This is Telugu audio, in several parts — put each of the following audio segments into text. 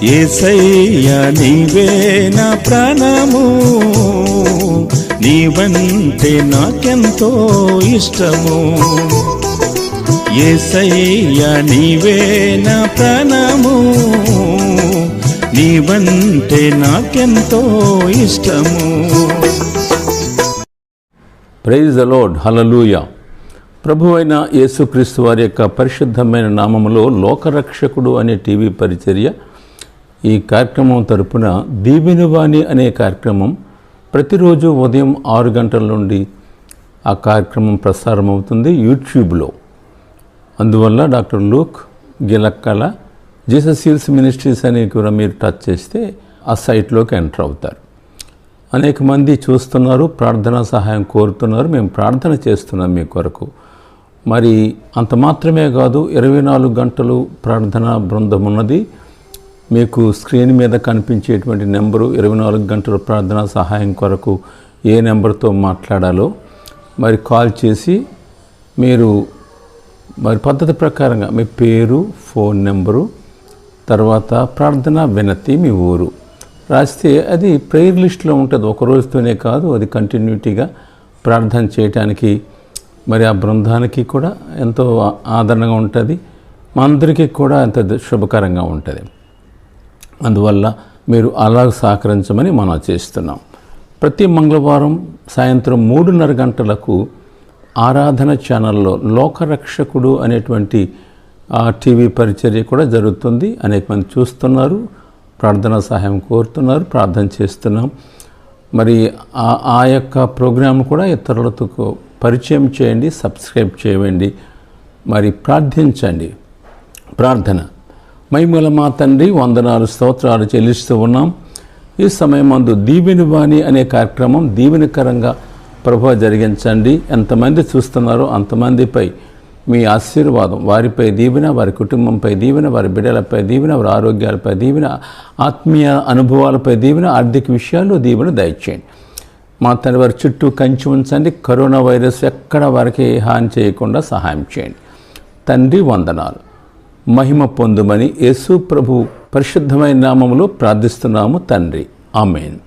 యేసయ్యా నీవే నా ప్రాణము, నీవంటే నాకెంతో ఇష్టము. యేసయ్యా నీవే నా ప్రాణము, నీవంటే నాకెంతో ఇష్టము. ప్రైజ్ ద లార్డ్, హల్లెలూయా. ప్రభువైన యేసుక్రీస్తు వారి యొక్క పరిశుద్ధమైన నామములో లోకరక్షకుడు అనే టీవీ పరిచర్య ఈ కార్యక్రమం తరపున దీవెనవాణి అనే కార్యక్రమం ప్రతిరోజు ఉదయం 6 గంటల నుండి ఆ కార్యక్రమం ప్రసారం అవుతుంది యూట్యూబ్లో. అందువల్ల doctor Luke Gilakkala Jesus heals ministries అని కూడా మీరు టచ్ చేస్తే ఆ సైట్లోకి ఎంటర్ అవుతారు. అనేక మంది చూస్తున్నారు, ప్రార్థనా సహాయం కోరుతున్నారు. మేము ప్రార్థన చేస్తున్నాం మీ కొరకు. మరి అంత మాత్రమే కాదు, 24 గంటలు ప్రార్థనా బృందం ఉన్నది. మీకు స్క్రీన్ మీద కనిపించేటువంటి నెంబరు 24 గంటల ప్రార్థనా సహాయం కొరకు ఏ నెంబర్తో మాట్లాడాలో మరి కాల్ చేసి మీరు మరి పద్ధతి ప్రకారంగా మీ పేరు, ఫోన్ నెంబరు, తర్వాత ప్రార్థనా వినతి, మీ ఊరు రాస్తే అది ప్రేయర్ లిస్ట్లో ఉంటుంది. ఒక రోజుతోనే కాదు, అది కంటిన్యూటీగా ప్రార్థన చేయటానికి మరి ఆ బృందానికి కూడా ఎంతో ఆదరణగా ఉంటుంది, మా అందరికీ కూడా ఎంతో శుభకరంగా ఉంటుంది. అందువల్ల మీరు అలా సహకరించమని మనం చేస్తున్నాం. ప్రతి మంగళవారం సాయంత్రం 3:30 గంటలకు ఆరాధన ఛానల్లో లోకరక్షకుడు అనేటువంటి ఆ టీవీ పరిచర్య కూడా జరుగుతుంది. అనేక మంది చూస్తున్నారు, ప్రార్థనా సహాయం కోరుతున్నారు, ప్రార్థన చేస్తున్నాం. మరి ఆ యొక్క ప్రోగ్రాం కూడా ఇతరులతో పరిచయం చేయండి, సబ్స్క్రైబ్ చేయండి, మరి ప్రార్థించండి. ప్రార్థన. మహిమగల మా తండ్రి, వందనాలు స్తోత్రాలు చెల్లిస్తూ ఉన్నాం. ఈ సమయం అందు దీవెనవాణి అనే కార్యక్రమం దీవెనకరంగా ప్రభు జరిగించండి. ఎంతమంది చూస్తున్నారో అంతమందిపై మీ ఆశీర్వాదం, వారిపై దీవెన, వారి కుటుంబంపై దీవెన, వారి బిడ్డలపై దీవెన, వారి ఆరోగ్యాలపై దీవెన, ఆత్మీయ అనుభవాలపై దీవెన, ఆర్థిక విషయాల్లో దీవెన దయచేయండి. మా తండ్రి వారి చుట్టూ కంచి ఉంచండి. కరోనా వైరస్ ఎక్కడ వారికి హాని చేయకుండా సహాయం చేయండి. తండ్రి వందనాలు. మహిమ పొందుమని యేసు ప్రభు పరిశుద్ధమైన నామములో ప్రార్థిస్తున్నాము తండ్రి, ఆమేన్.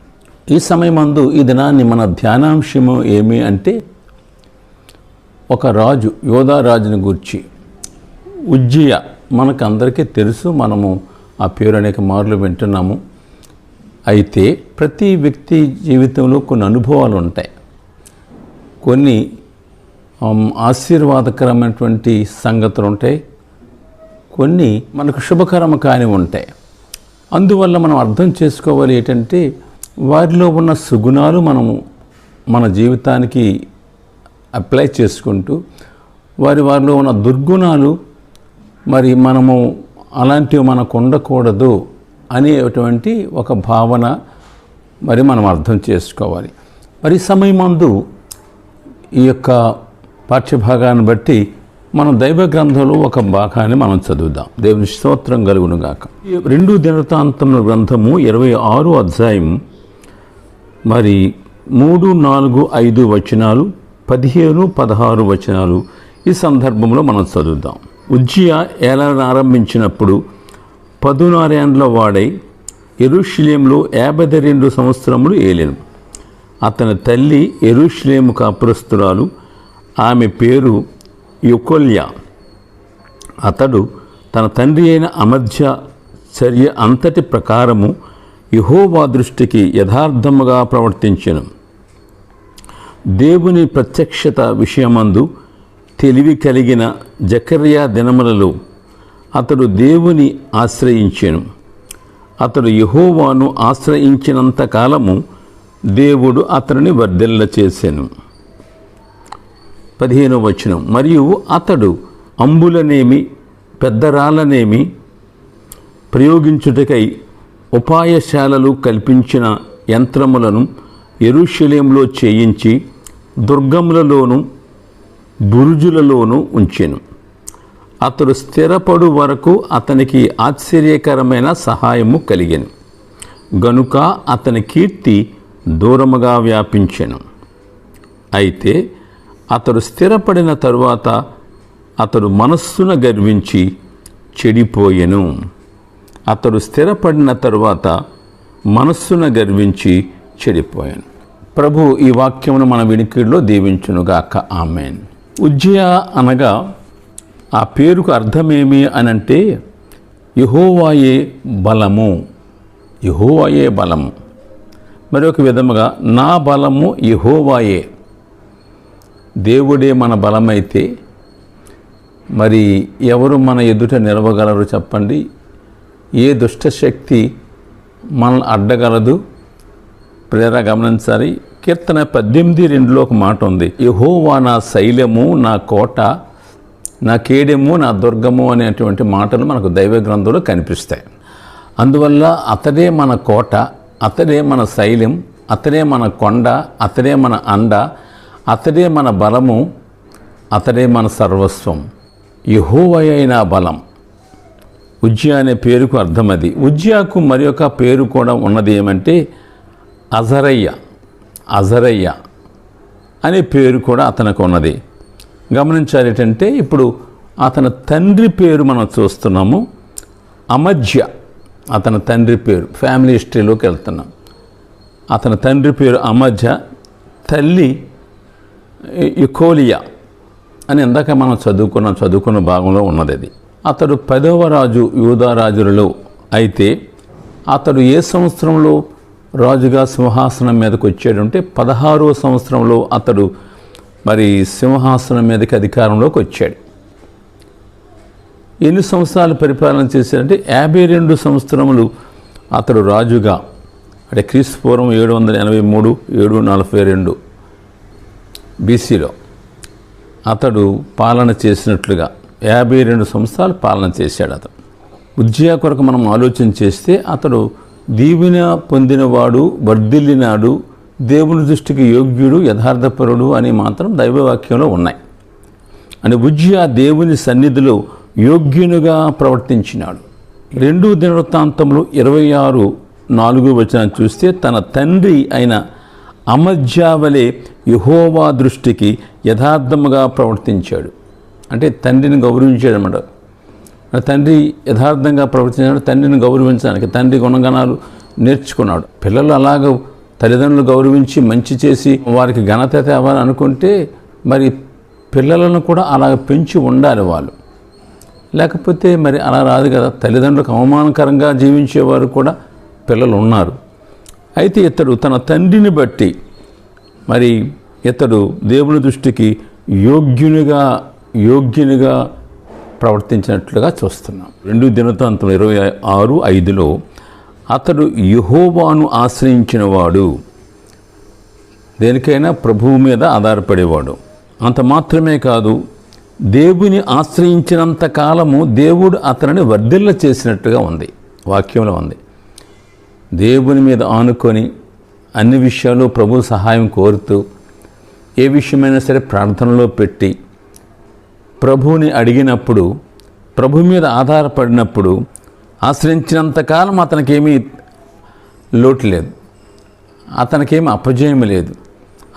ఈ సమయమందు ఈ దినాన్ని మన ధ్యానాంశము ఏమి అంటే, ఒక రాజు, యోధా రాజుని గూర్చి, ఉజ్జియా. మనకు అందరికీ తెలుసు, మనము ఆ పేరు అనేక మార్లు వింటున్నాము. అయితే ప్రతి వ్యక్తి జీవితంలో కొన్ని అనుభవాలు ఉంటాయి, కొన్ని ఆశీర్వాదకరమైనటువంటి సంగతులు ఉంటాయి, కొన్ని మనకు శుభకరము కాని ఉంటాయి. అందువల్ల మనం అర్థం చేసుకోవాలి ఏంటంటే, వారిలో ఉన్న సుగుణాలు మనము మన జీవితానికి అప్లై చేసుకుంటూ, వారిలో ఉన్న దుర్గుణాలు మరి మనము అలాంటివి మనకు ఉండకూడదు అనేటువంటి ఒక భావన మరి మనం అర్థం చేసుకోవాలి. మరి సమయమందు ఈ యొక్క పాఠ్యభాగాన్ని బట్టి మనం దైవ గ్రంథంలో ఒక భాగాన్ని మనం చదువుదాం. దేవుని స్తోత్రం కలుగును గాక. 2 దినవృత్తాంతముల గ్రంథము 26వ అధ్యాయం మరి 3, 4, 5 వచనాలు, 15, 16 వచనాలు ఈ సందర్భంలో మనం చదువుదాం. ఉజ్జియా ఏలన ఆరంభించినప్పుడు 16 ఏండ్ల వాడై యెరూషలేములో 52 సంవత్సరములు ఏలెను. అతని తల్లి యెరూషలేము కాపురస్తురాలు, ఆమె పేరు యొకొల్యా. అతడు తన తండ్రి అయిన అమధ్య చర్య అంతటి ప్రకారము యెహోవా దృష్టికి యథార్థముగా ప్రవర్తించెను. దేవుని ప్రత్యక్షత విషయమందు తెలివి కలిగిన జకర్యా దినములలో అతడు దేవుని ఆశ్రయించెను. అతడు యెహోవాను ఆశ్రయించినంత కాలము దేవుడు అతనిని వర్ధిల్ల చేసెను. 15వ వచనం. మరియు అతడు అంబులనేమి పెద్దరాళ్ళనేమి ప్రయోగించుటకై ఉపాయశాలలు కల్పించిన యంత్రములను యెరూషలేములో చేయించి దుర్గములలోను బురుజులలోనూ ఉంచెను. అతడు స్థిరపడు వరకు అతనికి ఆశ్చర్యకరమైన సహాయము కలిగెను. గనుక అతని కీర్తి దూరముగా వ్యాపించెను. అయితే అతడు స్థిరపడిన తరువాత అతడు మనస్సున గర్వించి చెడిపోయెను. అతడు స్థిరపడిన తరువాత మనస్సున గర్వించి చెడిపోయాను. ప్రభు ఈ వాక్యమును మన వినికిడిలో దీవించునుగాక. ఆమేన్. ఉజ్జియా అనగా ఆ పేరుకు అర్థమేమి అనంటే యెహోవాయే బలము, యెహోవాయే బలము. మరొక విధముగా నా బలము యెహోవాయే. దేవుడే మన బలమైతే మరి ఎవరు మన ఎదుట నిలవగలరు చెప్పండి? ఏ దుష్టశక్తి మనల్ని అడ్డగలదు? ప్రేర గమనించాలి. కీర్తన 18:2 ఒక మాట ఉంది, యెహోవా నా శైలము, నా కోట, నా కేడెము, నా దుర్గము అనేటువంటి మాటలు మనకు దైవ గ్రంథంలో కనిపిస్తాయి. అందువల్ల అతడే మన కోట, అతడే మన శైలం, అతడే మన కొండ, అతడే మన అండ, అతడే మన బలము, అతడే మన సర్వస్వం. యెహోవాయే నా బలం. ఉజ్జియా అనే పేరుకు అర్థం అది. ఉజ్జియాకు మరి ఒక పేరు కూడా ఉన్నది ఏమంటే అజరయ్య. అజరయ్య అనే పేరు కూడా అతనికి ఉన్నది. గమనించాలి ఏంటంటే ఇప్పుడు అతని తండ్రి పేరు మనం చూస్తున్నాము, అమజ్య. అతని తండ్రి పేరు ఫ్యామిలీ హిస్టరీలోకి వెళ్తున్నాం. అతని తండ్రి పేరు అమజ్య, తల్లి యుకోలియా అని ఇందాక మనం చదువుకున్న భాగంలో ఉన్నది అది. అతడు 10వ రాజు యూదా రాజులలో. అయితే అతడు ఏ సంవత్సరంలో రాజుగా సింహాసనం మీదకి వచ్చాడంటే 16వ సంవత్సరంలో అతడు మరి సింహాసనం మీదకి అధికారంలోకి వచ్చాడు. ఎన్ని సంవత్సరాలు పరిపాలన చేశాడంటే 52 సంవత్సరములు అతడు రాజుగా, అంటే క్రీస్తు పూర్వం 783 742 బీసీలో అతడు పాలన చేసినట్లుగా 52 సంవత్సరాలు పాలన చేశాడు అతడు. ఉజ్జియా కొరకు మనం ఆలోచన చేస్తే అతడు దీవెన పొందినవాడు, వర్ధిల్లినాడు, దేవుని దృష్టికి యోగ్యుడు, యథార్థపరుడు అని మాత్రం దైవవాక్యంలో ఉన్నాయి. అని ఉజ్జియా దేవుని సన్నిధిలో యోగ్యునిగా ప్రవర్తించినాడు. 2 దినవృత్తాంతములు 26:4 చూస్తే తన తండ్రి అయిన అమజ్యా వలె యెహోవా దృష్టికి యథార్థముగా ప్రవర్తించాడు. అంటే తండ్రిని గౌరవించాడు అన్నమాట. తండ్రి యథార్థంగా ప్రవర్తించాడు. తండ్రిని గౌరవించడానికి తండ్రి గుణగణాలు నేర్చుకున్నాడు. పిల్లలు అలాగ తల్లిదండ్రులు గౌరవించి మంచి చేసి వారికి ఘనత తేవాలి అనుకుంటే మరి పిల్లలను కూడా అలాగ పెంచి ఉండాలి వాళ్ళు. లేకపోతే మరి అలా రాదు కదా. తల్లిదండ్రులకు అవమానకరంగా జీవించేవారు కూడా పిల్లలు ఉన్నారు. అయితే ఇతడు తన తండ్రిని బట్టి మరి ఇతడు దేవుని దృష్టికి యోగ్యునిగా ప్రవర్తించినట్లుగా చూస్తున్నాం. 2 దినవృత్తాంతములు 26:5 అతడు యెహోవాను ఆశ్రయించినవాడు, దేనికైనా ప్రభువు మీద ఆధారపడేవాడు. అంత మాత్రమే కాదు, దేవుని ఆశ్రయించినంత కాలము దేవుడు అతనిని వర్ధిల్ల చేసినట్టుగా ఉంది, వాక్యంలో ఉంది. దేవుని మీద ఆనుకొని అన్ని విషయాలు ప్రభు సహాయం కోరుతూ ఏ విషయమైనా సరే ప్రార్థనలో పెట్టి ప్రభువుని అడిగినప్పుడు, ప్రభు మీద ఆధారపడినప్పుడు ఆశ్రయించినంతకాలం అతనికేమీ లోటు లేదు, అతనికేమీ అపజయం లేదు,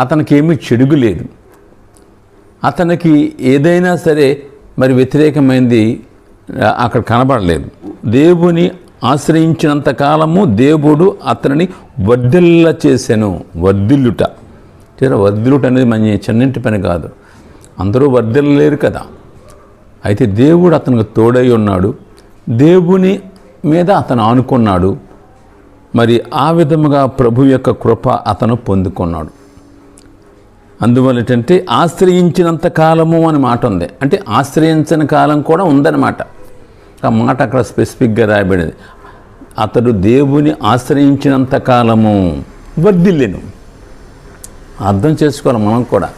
అతనికేమీ చెడుగు లేదు, అతనికి ఏదైనా సరే మరి వ్యతిరేకమైంది అక్కడ కనబడలేదు. దేవుని ఆశ్రయించినంత కాలము దేవుడు అతనిని వర్ధిల్ల చేసెను. వర్ధిల్లుట అనేది మన చిన్నింటి పని కాదు, అందరూ వర్ధిల్లలేరు కదా. అయితే దేవుడు అతనికి తోడై ఉన్నాడు, దేవుని మీద అతను ఆనుకున్నాడు. మరి ఆ విధముగా ప్రభు యొక్క కృప అతను పొందుకున్నాడు. అందువల్ల ఏంటంటే ఆశ్రయించినంత కాలము అని మాట ఉంది, అంటే ఆశ్రయించని కాలం కూడా ఉందన్నమాట. ఆ మాట అక్కడ స్పెసిఫిక్గా రాయబడింది. అతడు దేవుని ఆశ్రయించినంత కాలము వర్ధిల్లెను. అర్థం చేసుకోవాలి మనం కూడా.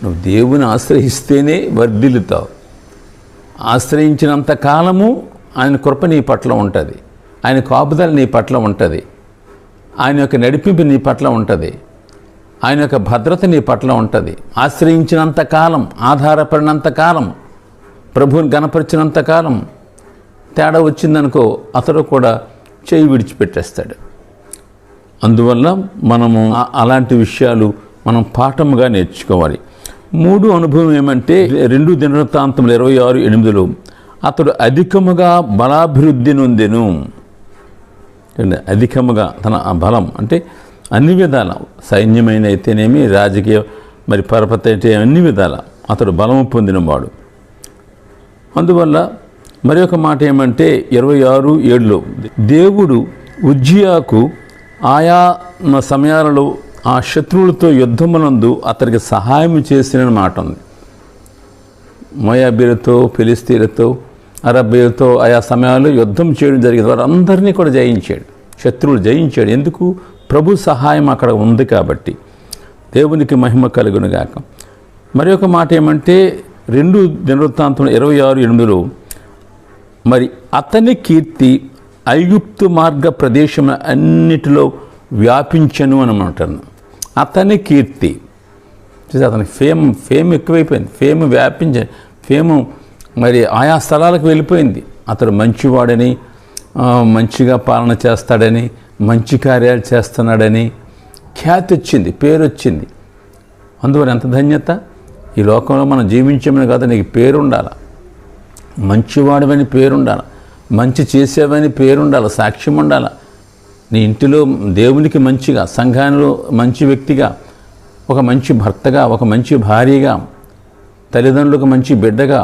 నువ్వు దేవుని ఆశ్రయిస్తేనే వర్ధిల్లుతావు. ఆశ్రయించినంత కాలము ఆయన కృప నీ పట్ల ఉంటుంది, ఆయన కాపుదల నీ పట్ల ఉంటుంది, ఆయన యొక్క నడిపింపు నీ పట్ల ఉంటుంది, ఆయన యొక్క భద్రత నీ పట్ల ఉంటుంది. ఆశ్రయించినంత కాలం, ఆధారపడినంత కాలం, ప్రభువుని గణపరిచినంత కాలం తేడా వచ్చిందనుకో అతడు కూడా చేయి విడిచిపెట్టేస్తాడు. అందువల్ల మనము అలాంటి విషయాలు మనం పాఠముగా నేర్చుకోవాలి. 3 అనుభవం ఏమంటే 2 దినవృత్తాంతములు 26:8 అతడు అధికముగా బలాభివృద్ధి నొందెను. అధికముగా తన బలం అంటే అన్ని విధాల, సైన్యమైన అయితేనేమి, రాజకీయ మరి పరపతి అయితే అన్ని విధాల అతడు బలము పొందినవాడు. అందువల్ల మరి ఒక మాట ఏమంటే 26:7 దేవుడు ఉజ్జియాకు ఆయా సమయాలలో ఆ శత్రువులతో యుద్ధమునందు అతనికి సహాయం చేసిన మాట ఉంది. మోయాబీలతో, ఫిలిస్తీన్లతో, అరబ్బీలతో ఆయా సమయాల్లో యుద్ధం చేయడం జరిగింది. వారందరినీ కూడా జయించాడు, శత్రువులు జయించాడు. ఎందుకు? ప్రభు సహాయం అక్కడ ఉంది కాబట్టి. దేవునికి మహిమ కలుగునుగాక. మరి ఒక మాట ఏమంటే 2 దినవృత్తాంతం 26:8 మరి అతని కీర్తి ఐగుప్తు మార్గ ప్రదేశం అన్నిటిలో వ్యాపించను అని అంటాను. అతని కీర్తి చూసి అతనికి ఫేమ్ ఎక్కువైపోయింది, ఫేము మరి ఆయా స్థలాలకు వెళ్ళిపోయింది. అతడు మంచివాడని, మంచిగా పాలన చేస్తాడని, మంచి కార్యాలు చేస్తున్నాడని ఖ్యాతి వచ్చింది, పేరు వచ్చింది. అందువల్ల ఎంత ధన్యత! ఈ లోకంలో మనం జీవించమని కాదు, నీకు పేరు ఉండాలి, మంచివాడవని పేరు ఉండాలి, మంచి చేసేవని పేరు ఉండాలి, సాక్ష్యం ఉండాలి. నీ ఇంటిలో దేవునికి మంచిగా, సంఘానిలో మంచి వ్యక్తిగా, ఒక మంచి భర్తగా, ఒక మంచి భార్యగా, తల్లిదండ్రులకు మంచి బిడ్డగా,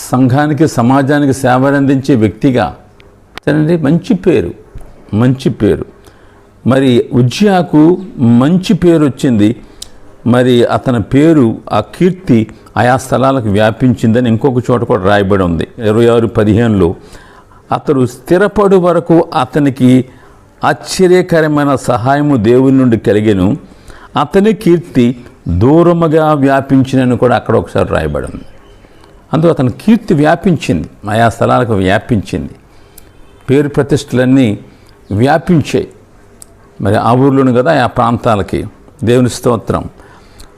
సంఘానికి సమాజానికి సేవలందించే వ్యక్తిగా మంచి పేరు. మరి ఉజ్జియాకు మంచి పేరు వచ్చింది. మరి అతని పేరు, ఆ కీర్తి ఆయా స్థలాలకు వ్యాపించిందని ఇంకొక చోట కూడా రాయబడి ఉంది. 26:15 అతడు స్థిరపడు వరకు అతనికి ఆశ్చర్యకరమైన సహాయము దేవుని నుండి కలిగెను, అతని కీర్తి దూరముగా వ్యాపించినని కూడా అక్కడ ఒకసారి రాయబడి ఉంది. అందులో అతని కీర్తి వ్యాపించింది, ఆయా స్థలాలకు వ్యాపించింది, పేరు ప్రతిష్టలన్నీ వ్యాపించాయి. మరి ఆ ఊర్లోను కదా ఆ ప్రాంతాలకి. దేవుని స్తోత్రం.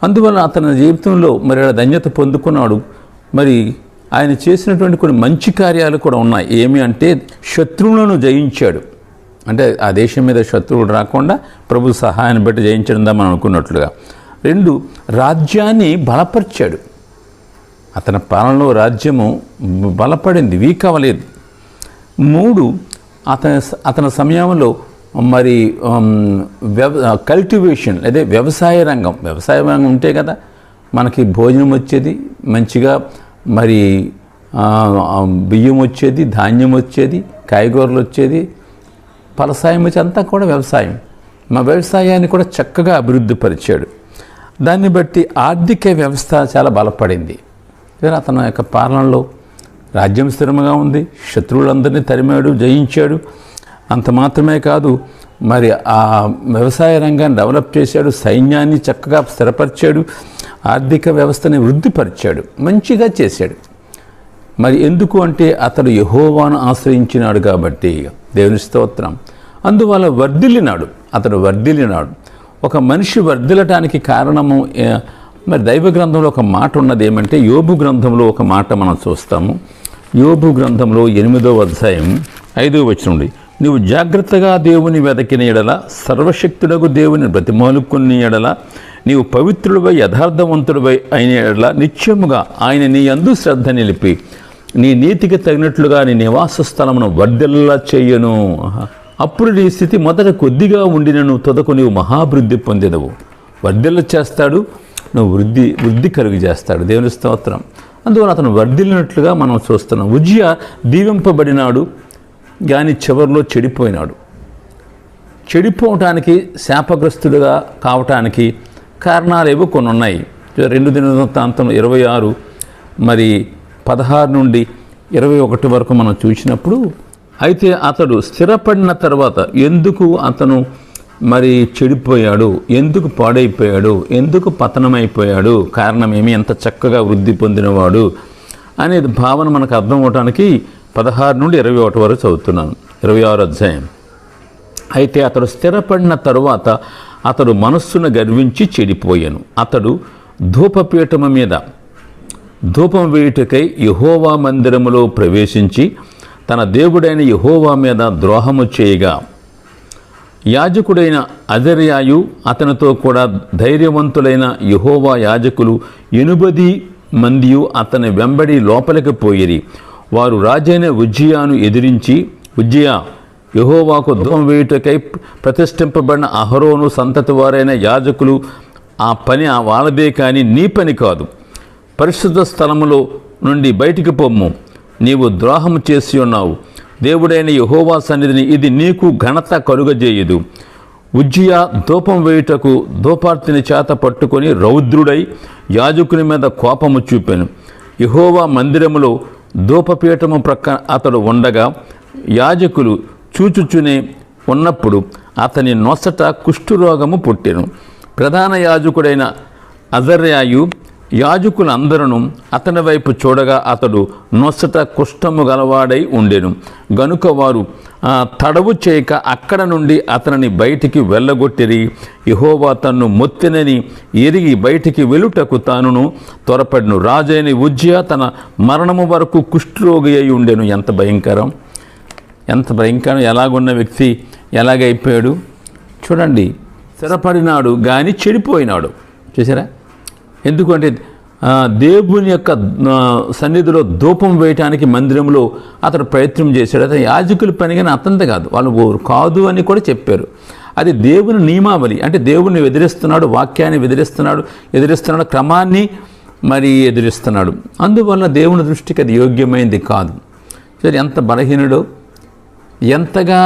అందువల్ల అతని జీవితంలో మరి ధన్యత పొందుకున్నాడు. మరి ఆయన చేసినటువంటి కొన్ని మంచి కార్యాలు కూడా ఉన్నాయి. ఏమి అంటే శత్రువులను జయించాడు. అంటే ఆ దేశం మీద శత్రువులు రాకుండా ప్రభు సహాయాన్ని బట్టి జయించడం మనం అనుకున్నట్లుగా. 2 రాజ్యాన్ని బలపరిచాడు. అతని పాలనలో రాజ్యము బలపడింది, వీక్ అవ్వలేదు. 3 అతని సమయంలో మరి కల్టివేషన్, అదే వ్యవసాయ రంగం ఉంటే కదా మనకి భోజనం వచ్చేది, మంచిగా మరి బియ్యం వచ్చేది, ధాన్యం వచ్చేది, కాయగూరలు వచ్చేది, ఫలసాయం వచ్చేది, అంతా కూడా వ్యవసాయం. మా వ్యవసాయాన్ని కూడా చక్కగా అభివృద్ధి పరిచాడు. దాన్ని బట్టి ఆర్థిక వ్యవస్థ చాలా బలపడింది. అతని యొక్క పాలనలో రాజ్యం స్థిరంగా ఉంది, శత్రువులందరినీ తరిమాడు, జయించాడు. అంత మాత్రమే కాదు, మరి ఆ వ్యవసాయ రంగాన్ని డెవలప్ చేశాడు, సైన్యాన్ని చక్కగా స్థిరపరిచాడు, ఆర్థిక వ్యవస్థని వృద్ధిపరిచాడు, మంచిగా చేశాడు. మరి ఎందుకు అంటే అతడు యెహోవాను ఆశ్రయించినాడు కాబట్టి. దేవుని స్తోత్రం. అందువల్ల అతడు వర్ధిల్లినాడు. ఒక మనిషి వర్ధిల్లటానికి కారణము మరి దైవ గ్రంథంలో ఒక మాట ఉన్నది. ఏమంటే యోబు గ్రంథంలో ఒక మాట మనం చూస్తాము. యోబు గ్రంథంలో 8వ అధ్యాయం 5వ వచనం నుండి, నీవు జాగ్రత్తగా దేవుని వెదకిన ఎడల, సర్వశక్తుడగు దేవుని బ్రతిమాలుకుని ఎడల, నీవు పవిత్రుడివై యథార్థవంతుడివై అయిన ఎడల, నిత్యముగా ఆయన నీ యందు శ్రద్ధ నిలిపి నీ నీతికి తగినట్లుగా నీ నివాస స్థలమును వర్ధిల్ల చెయ్యను. అప్పుడు నీ స్థితి మొదట కొద్దిగా ఉండినను తొదకు నీవు మహాభివృద్ధి పొందెదవు. వర్ధిల్ల చేస్తాడు, నువ్వు వృద్ధి కలుగు చేస్తాడు. దేవుని స్తోత్రం. అందువల్ల అతను వర్ధిల్లినట్లుగా మనం చూస్తున్నాం. ఉజ్జియా దీవింపబడినాడు, కానీ చివరిలో చెడిపోయినాడు. చెడిపోవటానికి, శాపగ్రస్తుడుగా కావటానికి కారణాలేవో కొన్ని ఉన్నాయి. 2 దినవృత్తాంతం 26 మరి 16 నుండి 21 వరకు మనం చూసినప్పుడు, అయితే అతడు స్థిరపడిన తర్వాత ఎందుకు అతను మరి చెడిపోయాడు, ఎందుకు పాడైపోయాడు, ఎందుకు పతనమైపోయాడు, కారణమేమి, ఎంత చక్కగా వృద్ధి పొందినవాడు అనేది భావన మనకు అర్థం అవటానికి 16 నుండి 21 వరకు చదువుతున్నాను. 26వ అధ్యాయం. అయితే అతడు స్థిరపడిన తరువాత అతడు మనస్సును గర్వించి చెడిపోయాను. అతడు ధూపపీఠము మీద ధూపం వేయుటకై యెహోవా మందిరములో ప్రవేశించి తన దేవుడైన యెహోవా మీద ద్రోహము చేయగా, యాజకుడైన అజర్యాయు అతనితో కూడా ధైర్యవంతులైన యెహోవా యాజకులు 80 మందియు అతని వెంబడి లోపలికి పోయిరి. వారు రాజైన ఉజ్జియాను ఎదిరించి, ఉజ్జియా, యెహోవాకు ధూపం వేయుటకై ప్రతిష్ఠింపబడిన అహరోను సంతతి వారైన యాజకులు ఆ పని వాళ్ళదే కానీ నీ పని కాదు. పరిశుద్ధ స్థలములో నుండి బయటికి పొమ్ము. నీవు ద్రోహం చేసి ఉన్నావు. దేవుడైన యెహోవా సన్నిధిని ఇది నీకు ఘనత కలుగజేయదు. ఉజ్జియా ధూపం వేయుటకు ధూపార్తిని చేత పట్టుకొని రౌద్రుడై యాజకుని మీద కోపము చూపాను. యెహోవా మందిరములో ధూపపీఠము ప్రక్క అతడు ఉండగా యాజకులు చూచుచునే ఉన్నప్పుడు అతని నొసట కుష్ఠురోగము పుట్టెను. ప్రధాన యాజకుడైన అజర్యాయు యాజకులందరూ అతని వైపు చూడగా అతడు నొసట కుష్ఠము గలవాడై ఉండెను. గనుక వారు తడవు చేయక అక్కడ నుండి అతనిని బయటికి వెళ్ళగొట్టిరి. యెహోవా తన్ను మొత్తెనని ఎరిగి బయటికి వెలుటకు తానును త్వరపడిను. రాజైన ఉజ్జియా తన మరణము వరకు కుష్ఠరోగి అయి ఉండెను. ఎంత భయంకరం, ఎంత భయంకరం! ఎలాగున్న వ్యక్తి ఎలాగైపోయాడు చూడండి. స్థిరపడినాడు కానీ చెడిపోయినాడు. చూసారా? ఎందుకంటే దేవుని యొక్క సన్నిధిలో ధూపం వేయటానికి మందిరంలో అతడు ప్రయత్నం చేశాడు. అతను యాజకుల పని కానీ అతంత కాదు, వాళ్ళు కాదు అని కూడా చెప్పారు. అది దేవుని నియమావళి. అంటే దేవుని ఎదిరిస్తున్నాడు, వాక్యాన్ని ఎదిరిస్తున్నాడు, క్రమాన్ని మరి ఎదిరిస్తున్నాడు. అందువల్ల దేవుని దృష్టికి అది యోగ్యమైనది కాదు. సరే, ఎంత బలహీనుడో, ఎంతగా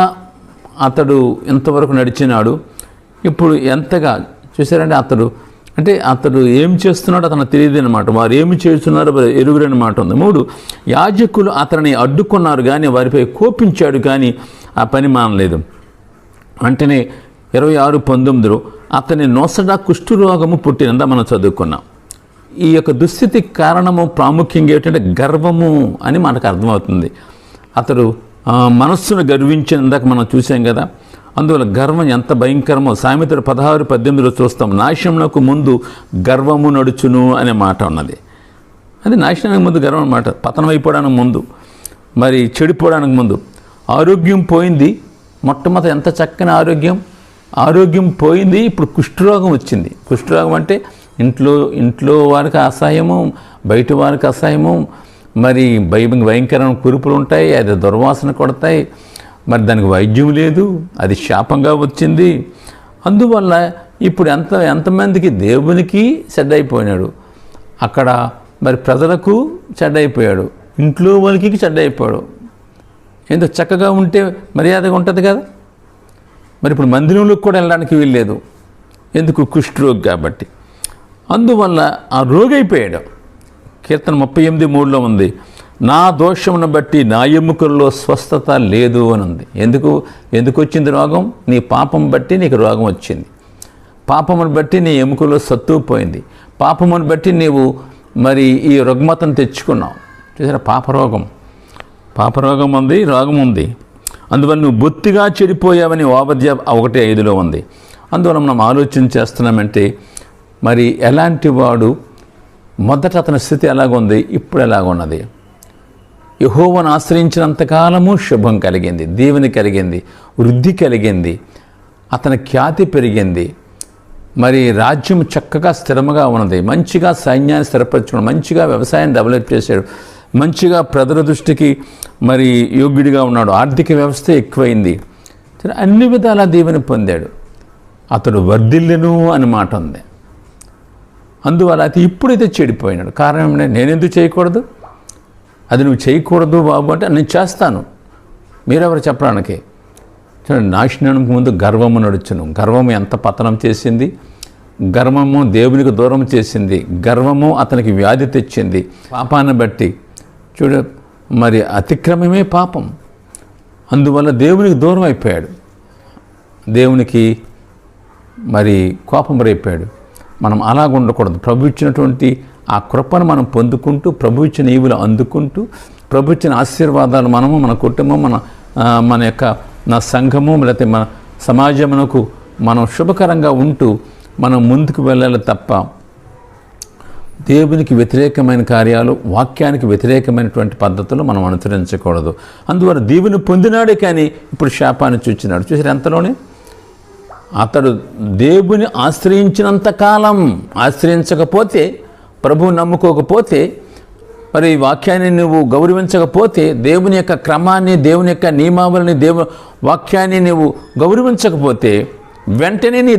అతడు ఎంతవరకు నడిచినాడు, ఇప్పుడు ఎంతగా చూసారంటే అతడు ఏం చేస్తున్నాడో అతను తెలియదు అనమాట. వారు ఏమి చేస్తున్నారో ఎరుగురని మాట ఉంది. 3, యాజకులు అతనిని అడ్డుకున్నారు కానీ వారిపై కోపించాడు కానీ ఆ పని మానలేదు. వెంటనే 26:19 అతని నొసట కుష్ఠరోగము పుట్టినందా మనం చదువుకున్నాం. ఈ యొక్క దుస్థితికి కారణము ప్రాముఖ్యంగా ఏంటంటే గర్వము అని మనకు అర్థమవుతుంది. అతడు మనస్సును గర్వించినందాక మనం చూసాం కదా. అందువల్ల గర్వం ఎంత భయంకరమో సామెతలు 16:18 చూస్తాం. నాశనమునకు ముందు గర్వము నడుచును అనే మాట ఉన్నది. అది నాశనానికి ముందు గర్వం అన్నమాట. పతనం అయిపోవడానికి ముందు, మరి చెడిపోవడానికి ముందు. ఆరోగ్యం పోయింది. మొట్టమొదటి ఎంత చక్కని ఆరోగ్యం పోయింది. ఇప్పుడు కుష్ఠరోగం వచ్చింది. కుష్ఠరోగం అంటే ఇంట్లో వారికి అసహ్యము, బయట వారికి అసహ్యము, మరి భయంకరమైన కురుపులు ఉంటాయి, అది దుర్వాసన కొడతాయి, మరి దానికి వైద్యం లేదు, అది శాపంగా వచ్చింది. అందువల్ల ఇప్పుడు ఎంతమందికి దేవునికి చెడ్డైపోయినాడు, అక్కడ మరి ప్రజలకు చెడ్డైపోయాడు, ఇంట్లో వాళ్ళకి చెడ్డైపోయాడు. ఎందుకు చక్కగా ఉంటే మర్యాదగా ఉంటుంది కదా. మరి ఇప్పుడు మందిరంలోకి కూడా వెళ్ళడానికి వీల్లేదు. ఎందుకు? కుష్ఠరోగి కాబట్టి. అందువల్ల ఆ రోగి అయిపోయాడు. కీర్తన 38:3 ఉంది, నా దోషమును బట్టి నా ఎముకల్లో స్వస్థత లేదు అని ఉంది. ఎందుకు వచ్చింది రోగం? నీ పాపం బట్టి నీకు రోగం వచ్చింది. పాపమును బట్టి నీ ఎముకల్లో సత్తుపోయింది. పాపమును బట్టి నీవు మరి ఈ రుగ్మతను తెచ్చుకున్నావు. చూసారా? పాపరోగం ఉంది, రోగం ఉంది. అందువల్ల నువ్వు బొత్తిగా చెడిపోయావని ఓబద్య 1:5 ఉంది. అందువల్ల మనం ఆలోచన చేస్తున్నామంటే మరి ఎలాంటి వాడు, మొదట అతని స్థితి ఎలాగుంది, ఇప్పుడు ఎలాగున్నది. యెహోవాను ఆశ్రయించినంతకాలము శుభం కలిగింది, దీవెన కలిగింది, వృద్ధి కలిగింది, అతని ఖ్యాతి పెరిగింది, మరి రాజ్యం చక్కగా స్థిరముగా ఉన్నది, మంచిగా సైన్యాన్ని స్థిరపరచుకున్నాడు, మంచిగా వ్యవసాయాన్ని డెవలప్ చేశాడు, మంచిగా ప్రజల దృష్టికి మరి యోగ్యుడిగా ఉన్నాడు, ఆర్థిక వ్యవస్థ ఎక్కువైంది, అన్ని విధాల దీవెన పొందాడు. అతడు వర్ధిల్లెను అని మాట ఉంది. అందువల్ల అది ఇప్పుడైతే చెడిపోయినాడు. కారణం ఏంటంటే నేనెందుకు చేయకూడదు, అది నువ్వు చేయకూడదు బాబు అంటే నేను చేస్తాను, మీరెవరు చెప్పడానికి. చూడండి, నాశనానికి ముందు గర్వము నడుచును. గర్వము ఎంత పతనం చేసింది, గర్వము దేవునికి దూరం చేసింది, గర్వము అతనికి వ్యాధి తెచ్చింది. పాపాన్ని బట్టి చూడ మరి అతిక్రమమే పాపం. అందువల్ల దేవునికి దూరం అయిపోయాడు, దేవునికి మరి కోపం రేపాడు. మనం అలాగ ఉండకూడదు. ప్రభు ఇచ్చినటువంటి ఆ కృపను మనం పొందుకుంటూ, ప్రభు ఇచ్చిన ఈవులు అందుకుంటూ, ప్రభు ఇచ్చిన ఆశీర్వాదాలు మనము, మన కుటుంబం, మన యొక్క సంఘము, లేకపోతే మన సమాజమునకు మనం శుభకరంగా ఉంటూ మనం ముందుకు వెళ్ళాలి తప్ప దేవునికి వ్యతిరేకమైన కార్యాలు, వాక్యానికి వ్యతిరేకమైనటువంటి పద్ధతులు మనం అనుసరించకూడదు. అందువల్ల దీవెని పొందినాడే కానీ ఇప్పుడు శాపాన్ని చూచినాడు. చూసారు ఎంతలోనే అతడు దేవుని ఆశ్రయించినంత కాలం, ఆశ్రయించకపోతే ప్రభువు నమ్ముకోకపోతే, మరి ఈ వాక్యాన్ని నువ్వు గౌరవించకపోతే, దేవుని యొక్క క్రమాన్ని, దేవుని యొక్క నియమావళిని, వాక్యాన్ని నువ్వు గౌరవించకపోతే వెంటనే నీ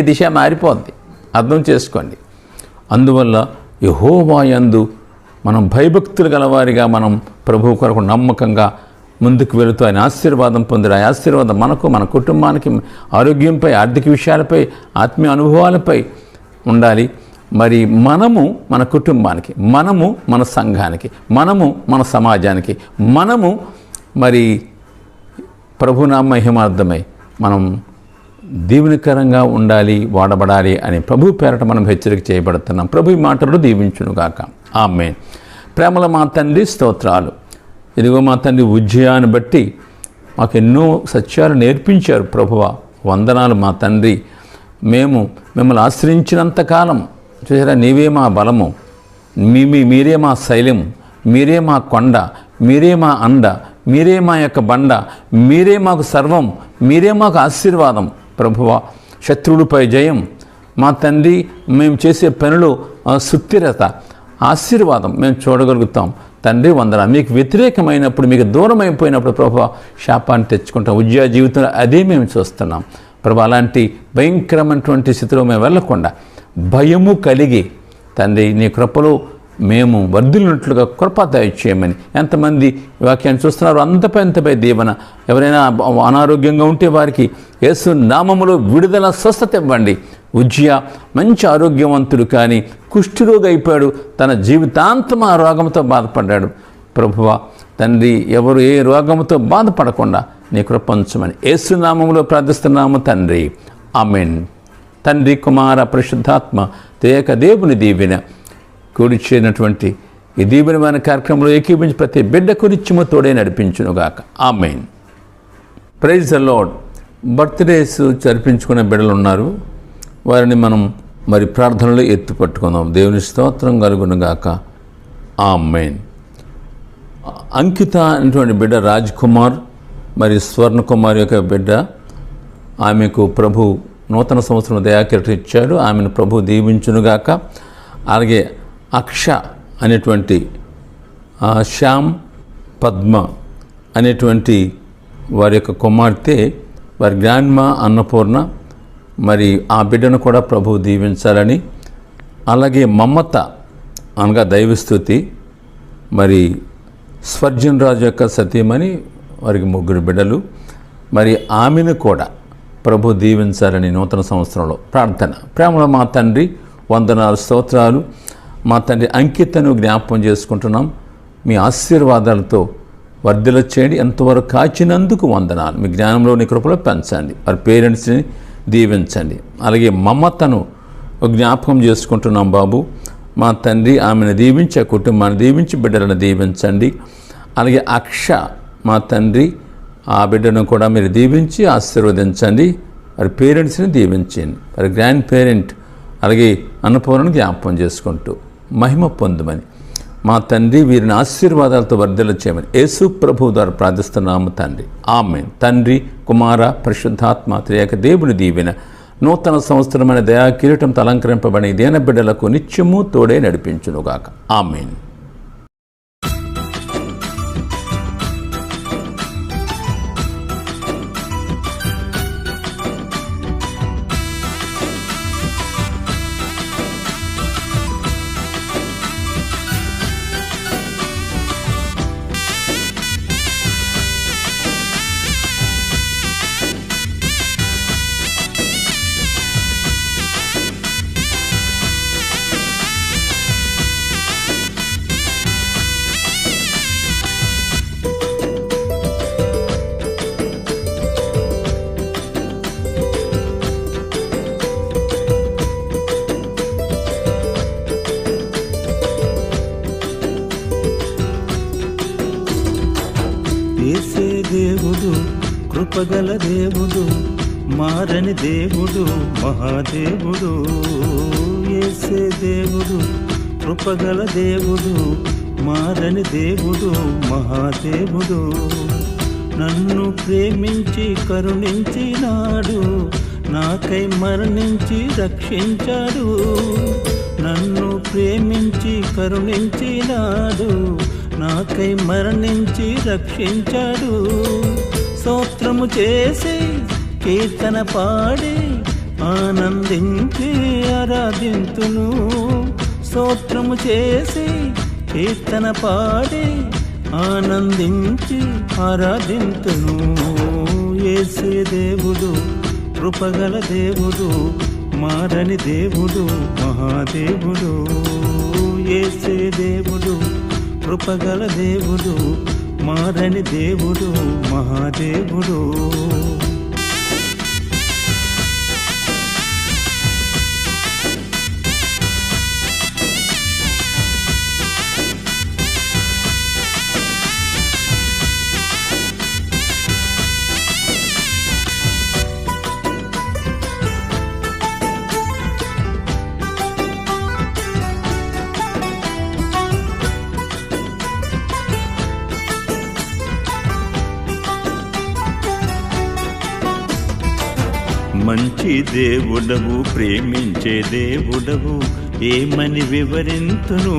దిశ మారిపోద్ది. అర్థం చేసుకోండి. అందువల్ల యెహోవా యందు మనం భయభక్తులు గలవారిగా మనం ప్రభువు కొరకు నమ్మకంగా ముందుకు వెళుతూ ఆయన ఆశీర్వాదం పొందిన ఆ ఆశీర్వాదం మనకు, మన కుటుంబానికి, ఆరోగ్యంపై, ఆర్థిక విషయాలపై, ఆత్మీయ అనుభవాలపై ఉండాలి. మరి మనము మన కుటుంబానికి, మనము మన సంఘానికి, మనము మన సమాజానికి, మనము మరి ప్రభునామ మహిమార్థమై మనం దీవెనకరంగా ఉండాలి, వాడబడాలి అని ప్రభు పేరట మనం హెచ్చరిక చేయబడుతున్నాం. ప్రభు ఈ మాటలు దీవించునుగాక. ఆమేన్. ప్రేమల మా తండ్రి, స్తోత్రాలు. ఇదిగో మా తండ్రి, ఉజ్జయాన్ని బట్టి మాకు ఎన్నో సత్యాలు నేర్పించారు ప్రభువా. వందనాలు మా తండ్రి. మేము మిమ్మల్ని ఆశ్రయించినంతకాలం చూసారా, నీవే మా బలము, మీరే మా శైలము, మీరే మా కొండ, మీరే మా అండ, మీరే మా యొక్క బండ, మీరే మాకు సర్వం, మీరే మాకు ఆశీర్వాదం ప్రభువా. శత్రువులపై జయం మా తండ్రి. మేము చేసే పనిలో సుస్థిరత, ఆశీర్వాదం మేము చూడగలుగుతాం తండ్రి. వందనాలు. మీకు వ్యతిరేకమైనప్పుడు, మీకు దూరం అయిపోయినప్పుడు ప్రభువా శాపాన్ని తెచ్చుకుంటాం. ఉద్యోగ జీవితంలో అదే మేము చూస్తున్నాం ప్రభు. అలాంటి భయంకరమైనటువంటి స్థితిలో మేము వెళ్ళకుండా భయము కలిగి తండ్రి నీ కృపలో మేము వర్ధిల్లినట్లుగా కృప దయచేయమని. ఎంతమంది వాక్యాన్ని చూస్తున్నారు, అంతపై దీవెన. ఎవరైనా అనారోగ్యంగా ఉంటే వారికి యేసు నామములో విడుదల, స్వస్థత ఇవ్వండి. ఉజ్జయ మంచి ఆరోగ్యవంతుడు, కానీ కుష్ఠరోగి అయిపోయాడు. తన జీవితాంతం ఆ రోగంతో బాధపడ్డాడు ప్రభువా. తండ్రి, ఎవరు ఏ రోగంతో బాధపడకుండా నీ కృప ఉంచమని యేసు నామములో ప్రార్థిస్తున్నాము తండ్రి. ఆమేన్. తండ్రి, కుమార, పరిశుద్ధాత్మ త్రియేక దేవుని దీవెన కూడి చేరినటువంటి ఈ దీవెనమైన కార్యక్రమంలో ఏకీభించి ప్రతి బిడ్డకు నిత్యము తోడే నడిపించునుగాక. ఆమేన్. Praise the Lord. బర్త్డేస్ జరిపించుకునే బిడ్డలు ఉన్నారు, వారిని మనం మరి ప్రార్థనలో ఎత్తి పట్టుకుందాం. దేవుని స్తోత్రం కలుగునుగాక. ఆమేన్. అంకిత అనేటువంటి బిడ్డ రాజ్ కుమార్, మరి స్వర్ణకుమార్ యొక్క బిడ్డ, ఆమెకు ప్రభు నూతన సంవత్సరం దయాకిరీటం ఇచ్చాడు. ఆమెను ప్రభు దీవించునుగాక. అలాగే అక్ష అనేటువంటి శ్యామ్ పద్మ అనేటువంటి వారి యొక్క కుమార్తె, వారి గ్రాండ్మా అన్నపూర్ణ, మరి ఆ బిడ్డను కూడా ప్రభు దీవించాలని. అలాగే మమత అనగా దైవస్తుతి, మరి స్వర్జన్ రాజు యొక్క సతీమణి, వారికి 3 బిడ్డలు, మరి ఆమెను కూడా ప్రభు దీవించాలని నూతన సంవత్సరంలో ప్రార్థన. ప్రేమలో మా తండ్రి, వందనాలు, స్తోత్రాలు. మా తండ్రి అంకితను జ్ఞాపకం చేసుకుంటున్నాం. మీ ఆశీర్వాదాలతో వర్ధిల్ల చేయండి. ఎంతవరకు కాచినందుకు వందనాలు. మీ జ్ఞానంలో నీ కృపలో పెంచండి. వారి పేరెంట్స్ని దీవించండి. అలాగే మమతను జ్ఞాపకం చేసుకుంటున్నాం బాబు. మా తండ్రి, ఆమెను దీవించి, ఆ కుటుంబాన్ని దీవించి, బిడ్డలను దీవించండి. అలాగే అక్ష మా తండ్రి, ఆ బిడ్డను కూడా మీరు దీవించి ఆశీర్వదించండి. వారి పేరెంట్స్ని దీవించండి. వారి గ్రాండ్ పేరెంట్ అలాగే అన్నపూర్ణను జ్ఞాపకం చేసుకుంటూ మహిమ పొందమని మా తండ్రి, వీరిని ఆశీర్వాదాలతో వర్ధిల్ల చేయమని యేసు ప్రభు ద్వారా ప్రార్థిస్తున్నాము తండ్రి. ఆమేన్. తండ్రి, కుమార, పరిశుద్ధాత్మ త్రియేక దేవుని దీవెన నూతన సంవత్సరమైన దయా కిరీటంతో అలంకరింపబడిన దేన బిడ్డలకు నిత్యము తోడే నడిపించునుగాక. ఆమేన్. యేసే దేవుడు, కృపగల దేవుడు, మారని దేవుడు, మహాదేవుడు. యేసే దేవుడు, కృపగల దేవుడు, మారని దేవుడు, మహాదేవుడు. నన్ను ప్రేమించి కరుణించినాడు, నాకై మరణించి రక్షించాడు. నన్ను ప్రేమించి కరుణించినాడు, నాకై మరణించి రక్షించాడు. స్తోత్రము చేసి కీర్తన పాడి ఆనందించి ఆరాధింతును. స్తోత్రము చేసి కీర్తన పాడి ఆనందించి ఆరాధింతును. యేసే దేవుడు, కృపగల దేవుడు, మారని దేవుడు, మహాదేవుడు. యేసే దేవుడు, కృపగల దేవుడు, మారని దేవుడు, మహాదేవుడు. మంచి దేవుడవు, ప్రేమించే దేవుడవు, ఏమని వివరింతును.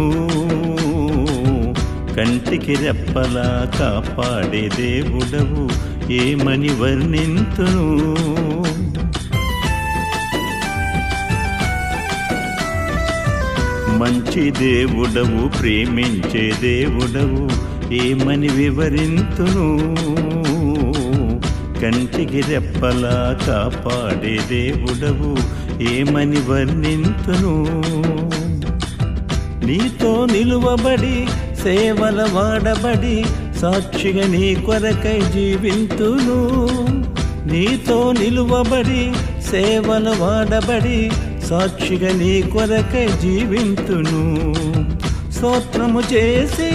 కంటికి రెప్పలా కాపాడే దేవుడవు, ఏమని వర్ణింతును. మంచి దేవుడవు, ప్రేమించే దేవుడవు, ఏమని వివరింతును. కంటికి రెప్పలా కాపాడే దేవుడవు, ఏమని వర్ణింతును. నీతో నిలువబడి సేవల వాడబడి సాక్షిగా నీ కొరకై జీవింతును. నీతో నిలువబడి సేవల వాడబడి సాక్షిగా నీ కొరకై జీవింతును. స్తోత్రము చేసి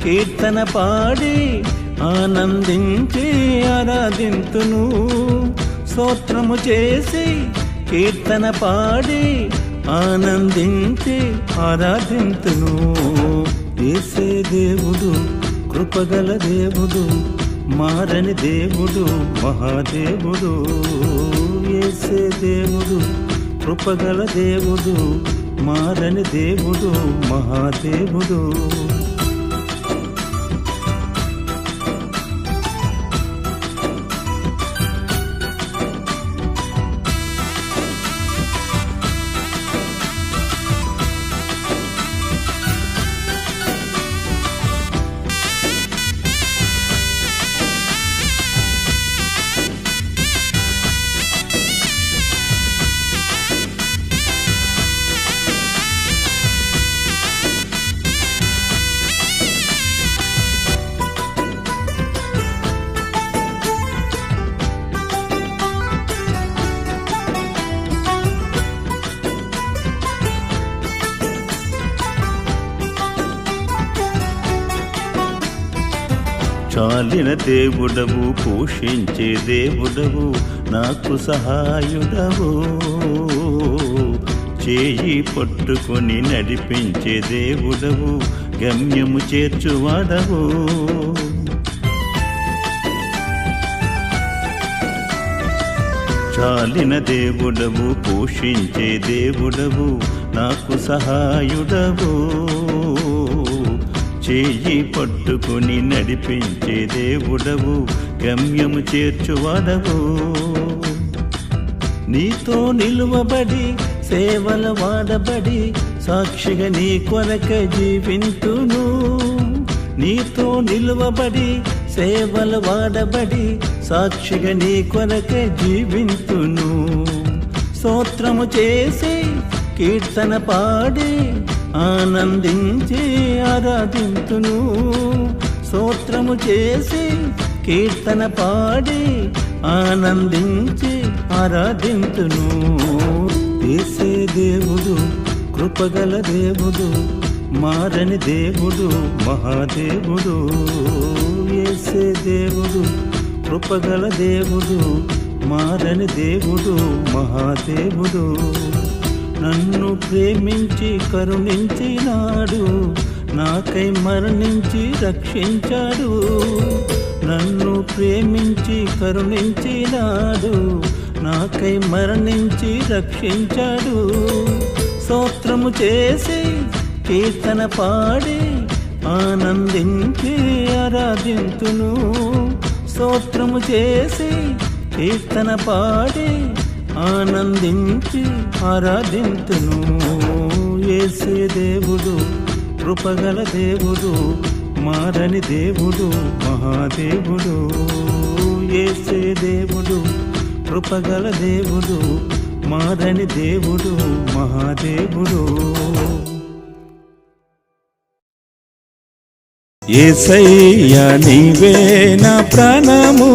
కీర్తన పాడి ఆనందించి ఆరాధింతును. స్తోత్రము చేసి కీర్తన పాడి ఆనందించి ఆరాధింతును. యేసే దేవుడు, కృపగల దేవుడు, మారని దేవుడు, మహాదేవుడు. యేసే దేవుడు, కృపగల దేవుడు, మారని దేవుడు, మహాదేవుడు. చాలిన దేవుడవు, పోషించే దేవుడవు, నాకు సహాయుడవు. చేయి పట్టుకొని నడిపించే దేవుడవు, గమ్యము చేర్చువాడవు. చాలిన దేవుడవు, పోషించే దేవుడవు, నాకు సహాయుడవు. చేయి పట్టుకొని నడిపించే దేవుడవు, గమ్యము చేర్చువాడవు. నీతో నిలువబడి సేవల వాడబడి సాక్షిగా నీ కొరక జీవింతును. నీతో నిలువబడి సేవల వాడబడి సాక్షిగా నీ కొరక జీవింతును. స్తోత్రము చేసి కీర్తన పాడి ఆనందించి ఆరాధింతును. స్తోత్రము చేసి కీర్తన పాడి ఆనందించి ఆరాధింతును. యేసే దేవుడు, కృపగల దేవుడు, మారని దేవుడు, మహాదేవుడు. యేసే దేవుడు, కృపగల దేవుడు, మారని దేవుడు, మహాదేవుడు. నన్ను ప్రేమించి కరుణించినాడు, నాకై మరణించి రక్షించాడు. నన్ను ప్రేమించి కరుణించినాడు, నాకై మరణించి రక్షించాడు. స్తోత్రము చేసి కీర్తన పాడి ఆనందించి ఆరాధింతును. స్తోత్రము చేసి కీర్తన పాడి ఆనందించి ఆరాధింతును. యేసే దేవుడు కృపగల దేవుడు, మారని దేవుడు, మహాదేవుడు. యేసే దేవుడు కృపగల దేవుడు, మారని దేవుడు, మహాదేవుడు. యేసయ్యా నీవే నా ప్రాణము,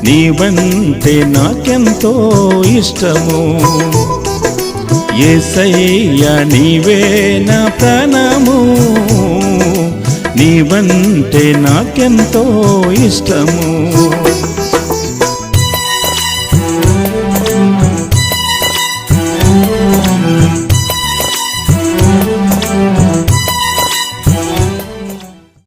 నీవంటే నాకెంతో ఇష్టము. యేసయ్యా నీవే నా ప్రాణము, నీవంటే నాకెంతో ఇష్టము.